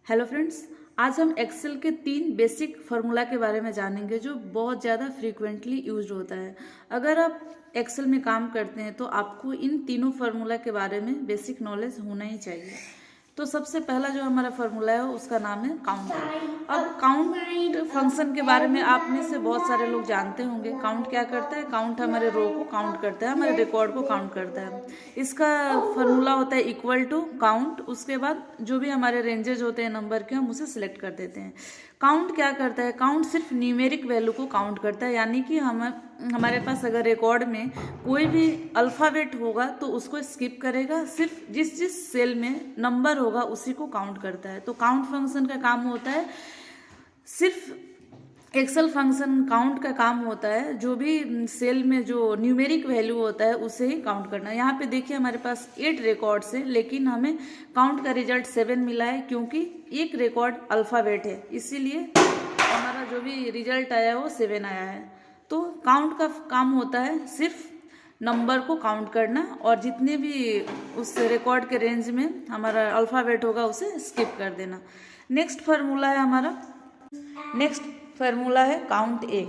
Hello friends, आज हम Excel के 3 बेसिक फार्मूला के बारे में जानेंगे जो बहुत ज़्यादा फ्रीक्वेंटली यूज्ड होता है। अगर आप एक्सेल में काम करते हैं तो आपको इन तीनों फार्मूला के बारे में बेसिक नॉलेज होना ही चाहिए। तो सबसे पहला जो हमारा फार्मूला है उसका नाम है काउंट। अब काउंट फंक्शन के बारे में आप में से बहुत सारे लोग जानते होंगे। काउंट क्या करता है? काउंट हमारे रो को काउंट करता है, हमारे रिकॉर्ड को काउंट करता है। इसका फार्मूला होता है इक्वल टू काउंट, उसके बाद जो भी हमारे रेंजेज होते हैं नंबर के हम उसे सिलेक्ट कर देते हैं। काउंट क्या करता है? काउंट सिर्फ न्यूमेरिक वैल्यू को काउंट करता है, यानी कि हमारे पास अगर रिकॉर्ड में कोई भी अल्फ़ाबेट होगा तो उसको स्किप करेगा, सिर्फ जिस जिस सेल में नंबर होगा उसी को काउंट करता है। तो काउंट फंक्शन का काम होता है, सिर्फ एक्सेल फंक्शन काउंट का काम होता है जो भी सेल में जो न्यूमेरिक वैल्यू होता है उसे ही काउंट करना है। यहाँ पे देखिए हमारे पास 8 रिकॉर्ड्स है, लेकिन हमें काउंट का रिजल्ट 7 मिला है क्योंकि एक रिकॉर्ड अल्फ़ाबेट है, इसीलिए हमारा जो भी रिजल्ट आया है वो 7 आया है। तो काउंट का काम होता है सिर्फ नंबर को काउंट करना और जितने भी उस रिकॉर्ड के रेंज में हमारा अल्फ़ाबेट होगा उसे स्किप कर देना। नेक्स्ट फार्मूला है काउंट ए।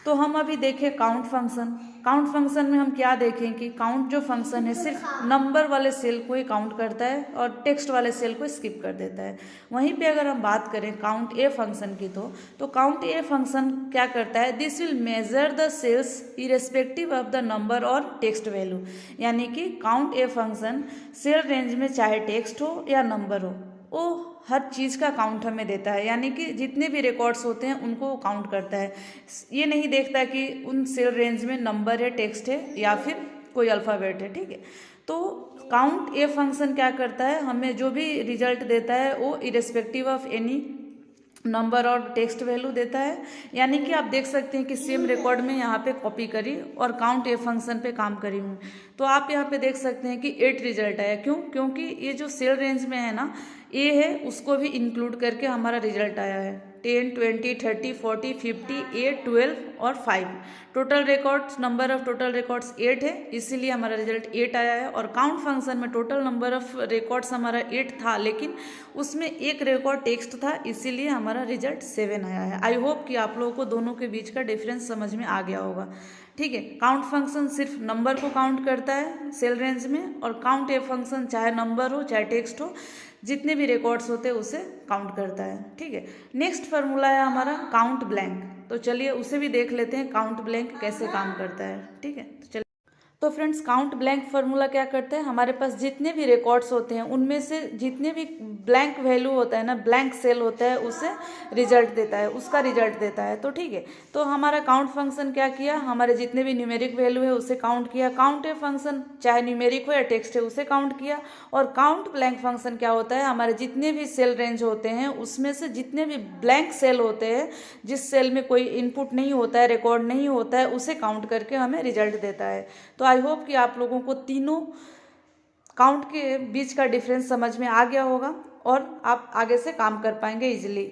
तो हम अभी देखें काउंट फंक्शन में हम क्या देखें कि काउंट जो फंक्शन है सिर्फ नंबर वाले सेल को ही काउंट करता है और टेक्स्ट वाले सेल को स्किप कर देता है। वहीं पे अगर हम बात करें काउंट ए फंक्शन की तो काउंट ए फंक्शन क्या करता है? This will measure the cells irrespective of the number और टेक्स्ट वैल्यू, यानी कि count A function cell range में चाहे टेक्स्ट हो या नंबर हो वो हर चीज़ का काउंट हमें देता है, यानी कि जितने भी रिकॉर्ड्स होते हैं उनको काउंट करता है। ये नहीं देखता कि उन सेल रेंज में नंबर है, टेक्स्ट है या फिर कोई अल्फ़ाबेट है। ठीक है, तो काउंट ए फंक्शन क्या करता है? हमें जो भी रिजल्ट देता है वो इरेस्पेक्टिव ऑफ एनी नंबर और टेक्स्ट वैल्यू देता है। यानी कि आप देख सकते हैं कि सेम रिकॉर्ड में यहाँ पे कॉपी करी और काउंट ए फंक्शन पे काम करी हूँ, तो आप यहाँ पे देख सकते हैं कि 8 रिजल्ट आया। क्यों? क्योंकि ये जो सेल रेंज में है ना, ए है, उसको भी इंक्लूड करके हमारा रिजल्ट आया है। 10, 20, 30, 40, 50, 8, 12 और 5 total records, number of total records 8 है, इसीलिए हमारा रिजल्ट 8 आया है। और काउंट फंक्शन में टोटल नंबर ऑफ रिकॉर्ड्स हमारा 8 था, लेकिन उसमें एक रिकॉर्ड टेक्स्ट था, इसीलिए हमारा रिजल्ट 7 आया है। आई होप कि आप लोगों को दोनों के बीच का डिफरेंस समझ में आ गया होगा। ठीक है, काउंट फंक्शन सिर्फ नंबर को काउंट करता है सेल रेंज में, और काउंट ए फंक्शन चाहे नंबर हो चाहे टेक्स्ट हो, जितने भी रिकॉर्ड्स होते हैं उसे काउंट करता है। ठीक है, नेक्स्ट फार्मूला है हमारा काउंट ब्लैंक। तो चलिए उसे भी देख लेते हैं काउंट ब्लैंक कैसे काम करता है। ठीक है, तो चलिए। तो फ्रेंड्स, काउंट ब्लैंक फार्मूला क्या करता है? हमारे पास जितने भी रिकॉर्ड्स होते हैं उनमें से जितने भी ब्लैंक वैल्यू होता है ना, ब्लैंक सेल होता है, उसे रिजल्ट देता है, उसका रिजल्ट देता है। तो ठीक है, तो हमारा काउंट फंक्शन क्या किया? हमारे जितने भी न्यूमेरिक वैल्यू है उसे काउंट किया। काउंट ए फंक्शन चाहे न्यूमेरिक हो या टेक्स्ट है उसे काउंट किया। और काउंट ब्लैंक फंक्शन क्या होता है? हमारे जितने भी सेल रेंज होते हैं उसमें से जितने भी ब्लैंक सेल होते हैं, जिस सेल में कोई इनपुट नहीं होता है, रिकॉर्ड नहीं होता है, उसे काउंट करके हमें रिजल्ट देता है। तो आई होप कि आप लोगों को तीनों काउंट के बीच का डिफरेंस समझ में आ गया होगा और आप आगे से काम कर पाएंगे इजीली।